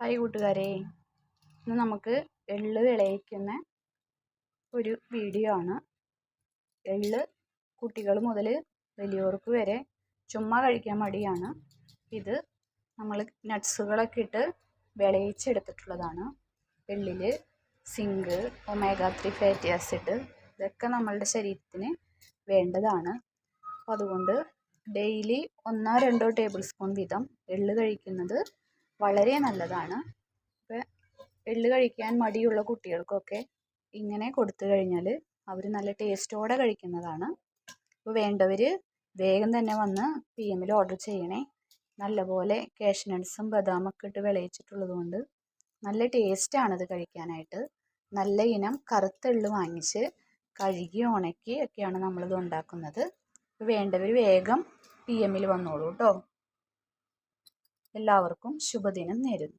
Hi കൂട്ടുകാരെ, ഇന്ന് നമുക്ക് എള്ള് വിളയിക്കുന്ന ഒരു വീഡിയോ ആണ്. എള്ള് കുട്ടികൾ മുതൽ വലിയവർക്ക് വരെ ചുമ്മാ കഴിക്കാൻ മടിയാണ്. ഇത് നമ്മൾ നട്ട്സുകളൊക്കെ ഇട്ട് വിളയിച്ചെടുത്തിട്ടുള്ളതാണ്. എള്ളിൽ സിങ്ക്, ഒമേഗ 3 ഫാറ്റി ആസിഡ് ഇതൊക്കെ നമ്മളുടെ ശരീരത്തിന് വേണ്ടതാണ്. അപ്പോൾ അതുകൊണ്ട് ഡെയിലി 1-2 ടേബിൾ സ്പൂൺ വീതം എള്ള് കഴിക്കുന്നത് വളരെ നല്ലതാണ്. ഇപ്പോൾ എള്ള് കഴിക്കാൻ മടിയുള്ള കുട്ടികൾക്കൊക്കെ ഇങ്ങനെ കൊടുത്തു കഴിഞ്ഞാൽ അവർ നല്ല ടേസ്റ്റോടെ കഴിക്കുന്നതാണ്. അപ്പോൾ വേണ്ടവർ വേഗം തന്നെ വന്ന് PM ഓർഡർ ചെയ്യണേ. നല്ലപോലെ കാഷ്യൂ നട്ട്സും ബദാമൊക്കെ ഇട്ട് വിളയിച്ചിട്ടുള്ളത് കൊണ്ട് നല്ല ടേസ്റ്റാണിത് കഴിക്കാനായിട്ട്. നല്ല ഇനം കറുത്ത എള്ള് വാങ്ങിച്ച് കഴുകി ഉണക്കി ഒക്കെയാണ് നമ്മളിത് ഉണ്ടാക്കുന്നത്. അപ്പോൾ വേണ്ടവർ വേഗം PM വന്നോളൂ കേട്ടോ. എല്ലാവർക്കും ശുഭദിനം നേരുന്നു.